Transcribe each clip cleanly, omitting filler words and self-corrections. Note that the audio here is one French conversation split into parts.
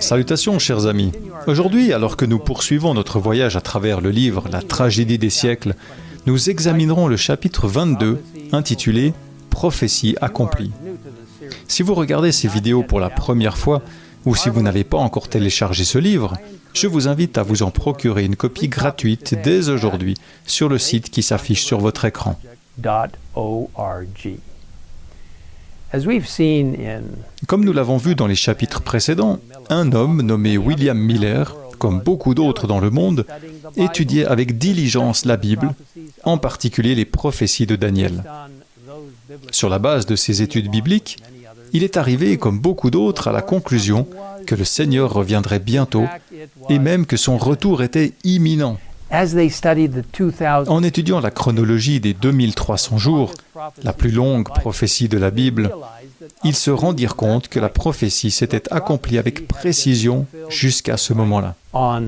Salutations, chers amis. Aujourd'hui, alors que nous poursuivons notre voyage à travers le livre « La tragédie des siècles », nous examinerons le chapitre 22, intitulé « Prophétie accomplie ». Si vous regardez ces vidéos pour la première fois, ou si vous n'avez pas encore téléchargé ce livre, je vous invite à vous en procurer une copie gratuite dès aujourd'hui sur le site qui s'affiche sur votre écran. Comme nous l'avons vu dans les chapitres précédents, un homme nommé William Miller, comme beaucoup d'autres dans le monde, étudiait avec diligence la Bible, en particulier les prophéties de Daniel. Sur la base de ces études bibliques, il est arrivé, comme beaucoup d'autres, à la conclusion que le Seigneur reviendrait bientôt et même que son retour était imminent. En étudiant la chronologie des 2300 jours, la plus longue prophétie de la Bible, ils se rendirent compte que la prophétie s'était accomplie avec précision jusqu'à ce moment-là. En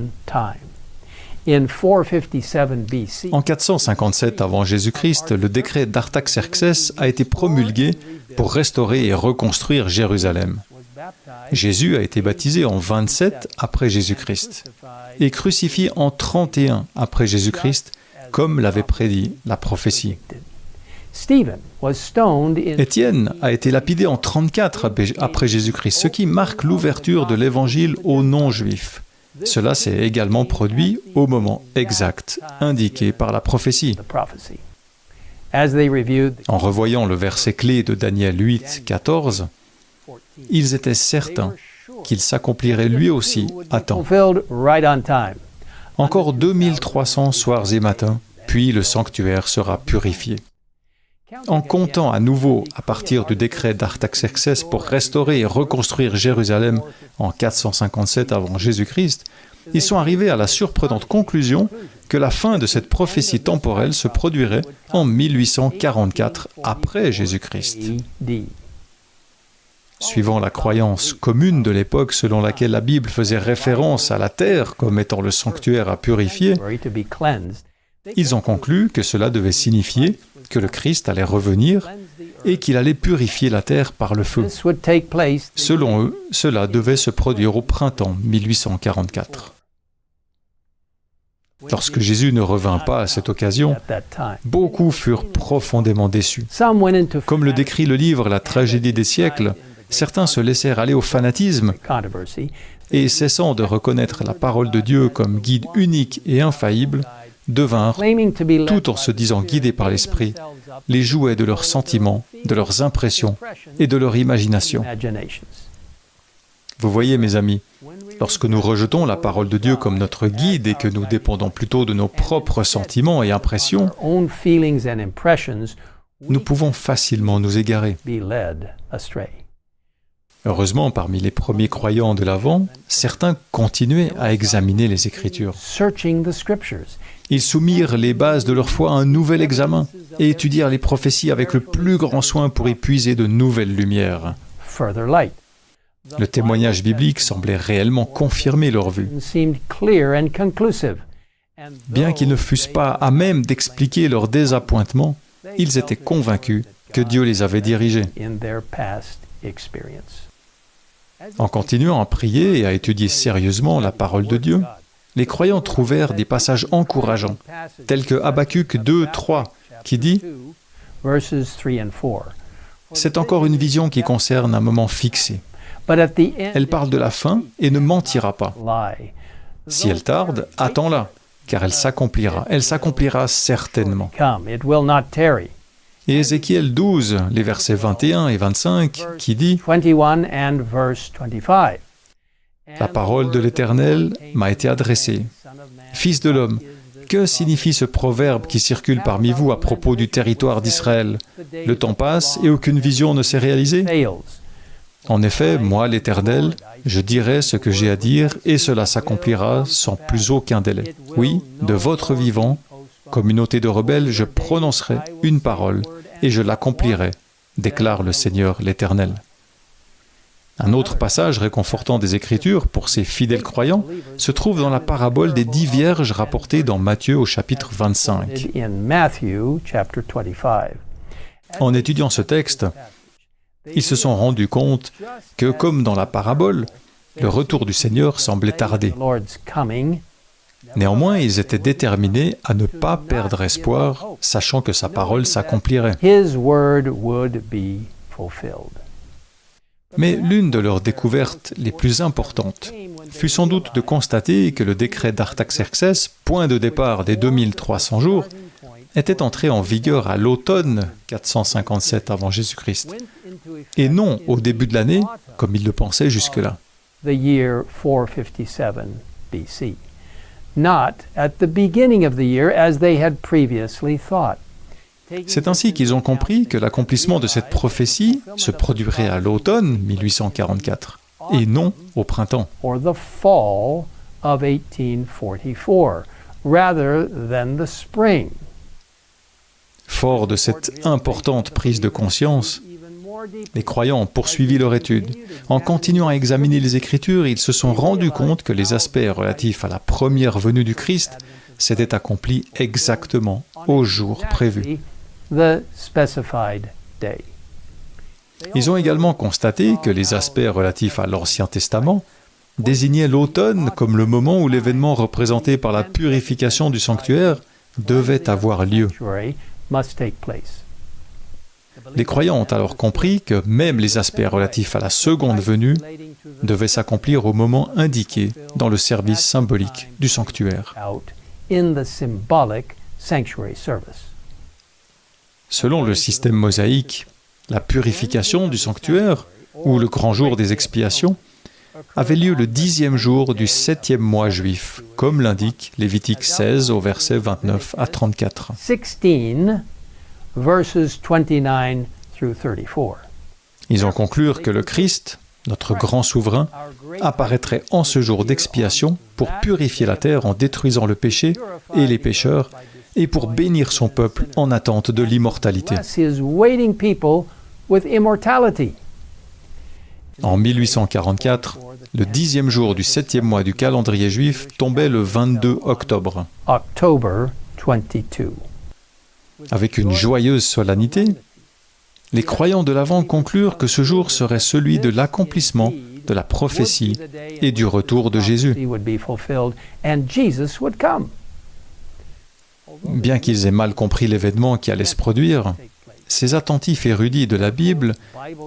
457 avant Jésus-Christ, le décret d'Artaxerxès a été promulgué pour restaurer et reconstruire Jérusalem. Jésus a été baptisé en 27 après Jésus-Christ et crucifié en 31 après Jésus-Christ, comme l'avait prédit la prophétie. Étienne a été lapidé en 34 après Jésus-Christ, ce qui marque l'ouverture de l'Évangile aux non-juifs. Cela s'est également produit au moment exact indiqué par la prophétie. En revoyant le verset clé de Daniel 8, 14, ils étaient certains qu'il s'accomplirait lui aussi à temps. Encore 2300 soirs et matins, puis le sanctuaire sera purifié. En comptant à nouveau à partir du décret d'Artaxerxès pour restaurer et reconstruire Jérusalem en 457 avant Jésus-Christ, ils sont arrivés à la surprenante conclusion que la fin de cette prophétie temporelle se produirait en 1844 après Jésus-Christ. Suivant la croyance commune de l'époque selon laquelle la Bible faisait référence à la terre comme étant le sanctuaire à purifier, ils ont conclu que cela devait signifier que le Christ allait revenir et qu'il allait purifier la terre par le feu. Selon eux, cela devait se produire au printemps 1844. Lorsque Jésus ne revint pas à cette occasion, beaucoup furent profondément déçus. Comme le décrit le livre « La tragédie des siècles », certains se laissèrent aller au fanatisme et, cessant de reconnaître la parole de Dieu comme guide unique et infaillible, devinrent, tout en se disant guidés par l'Esprit, les jouets de leurs sentiments, de leurs impressions et de leur imagination. Vous voyez, mes amis, lorsque nous rejetons la parole de Dieu comme notre guide et que nous dépendons plutôt de nos propres sentiments et impressions, nous pouvons facilement nous égarer. Heureusement, parmi les premiers croyants de l'Avent, certains continuaient à examiner les Écritures. Ils soumirent les bases de leur foi à un nouvel examen et étudièrent les prophéties avec le plus grand soin pour y puiser de nouvelles lumières. Le témoignage biblique semblait réellement confirmer leur vue. Bien qu'ils ne fussent pas à même d'expliquer leur désappointement, ils étaient convaincus que Dieu les avait dirigés. En continuant à prier et à étudier sérieusement la parole de Dieu, les croyants trouvèrent des passages encourageants, tels que Habacuc 2, 3, qui dit « C'est encore une vision qui concerne un moment fixé. Elle parle de la fin et ne mentira pas. Si elle tarde, attends-la, car elle s'accomplira certainement. » Et Ézéchiel 12, les versets 21 et 25, qui dit « La parole de l'Éternel m'a été adressée. Fils de l'homme, que signifie ce proverbe qui circule parmi vous à propos du territoire d'Israël? Le temps passe et aucune vision ne s'est réalisée? En effet, moi, l'Éternel, je dirai ce que j'ai à dire et cela s'accomplira sans plus aucun délai. Oui, de votre vivant, communauté de rebelles, je prononcerai une parole et je l'accomplirai, déclare le Seigneur l'Éternel. » Un autre passage réconfortant des Écritures pour ces fidèles croyants se trouve dans la parabole des 10 vierges rapportée dans Matthieu au chapitre 25. En étudiant ce texte, Ils se sont rendus compte que, comme dans la parabole, le retour du Seigneur semblait tarder. Néanmoins, ils étaient déterminés à ne pas perdre espoir, sachant que sa parole s'accomplirait. Mais l'une de leurs découvertes les plus importantes fut sans doute de constater que le décret d'Artaxerxès, point de départ des 2300 jours, était entré en vigueur à l'automne 457 avant Jésus-Christ, et non au début de l'année, comme ils le pensaient jusque-là. C'est ainsi qu'ils ont compris que l'accomplissement de cette prophétie se produirait à l'automne 1844, et non au printemps. Fort de cette importante prise de conscience, les croyants ont poursuivi leur étude. En continuant à examiner les Écritures, ils se sont rendus compte que les aspects relatifs à la première venue du Christ s'étaient accomplis exactement au jour prévu. Ils ont également constaté que les aspects relatifs à l'Ancien Testament désignaient l'automne comme le moment où l'événement représenté par la purification du sanctuaire devait avoir lieu. Les croyants ont alors compris que même les aspects relatifs à la seconde venue devaient s'accomplir au moment indiqué dans le service symbolique du sanctuaire. Selon le système mosaïque, la purification du sanctuaire, ou le grand jour des expiations, avait lieu le 10e jour du 7e mois juif, comme l'indique Lévitique 16 au verset 29 à 34. Ils en conclurent que le Christ, notre grand souverain, apparaîtrait en ce jour d'expiation pour purifier la terre en détruisant le péché et les pécheurs, et pour bénir son peuple en attente de l'immortalité. En 1844, le 10e jour du 7e mois du calendrier juif tombait le 22 octobre. Avec une joyeuse solennité, les croyants de l'Avent conclurent que ce jour serait celui de l'accomplissement de la prophétie et du retour de Jésus. Bien qu'ils aient mal compris l'événement qui allait se produire, ces attentifs érudits de la Bible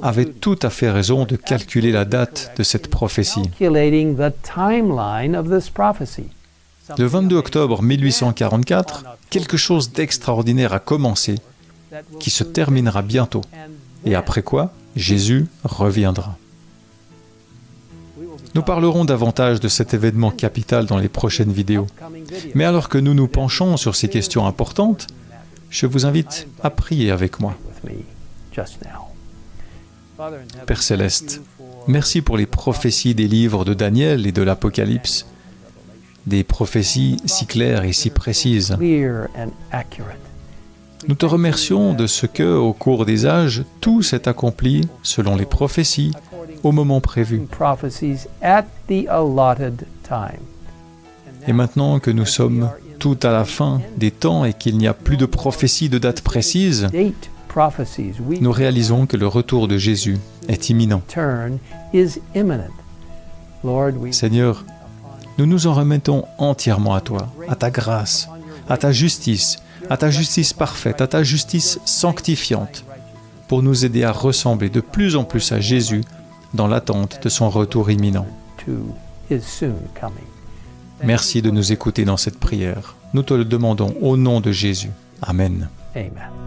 avaient tout à fait raison de calculer la date de cette prophétie. Le 22 octobre 1844, quelque chose d'extraordinaire a commencé, qui se terminera bientôt, et après quoi, Jésus reviendra. Nous parlerons davantage de cet événement capital dans les prochaines vidéos. Mais alors que nous nous penchons sur ces questions importantes, je vous invite à prier avec moi. Père Céleste, merci pour les prophéties des livres de Daniel et de l'Apocalypse, des prophéties si claires et si précises. Nous te remercions de ce que, au cours des âges, tout s'est accompli selon les prophéties, au moment prévu. Et maintenant que nous sommes tout à la fin des temps et qu'il n'y a plus de prophétie de date précise, nous réalisons que le retour de Jésus est imminent. Seigneur, nous nous en remettons entièrement à toi, à ta grâce, à ta justice parfaite, à ta justice sanctifiante, pour nous aider à ressembler de plus en plus à Jésus dans l'attente de son retour imminent. Merci de nous écouter dans cette prière. Nous te le demandons au nom de Jésus. Amen. Amen.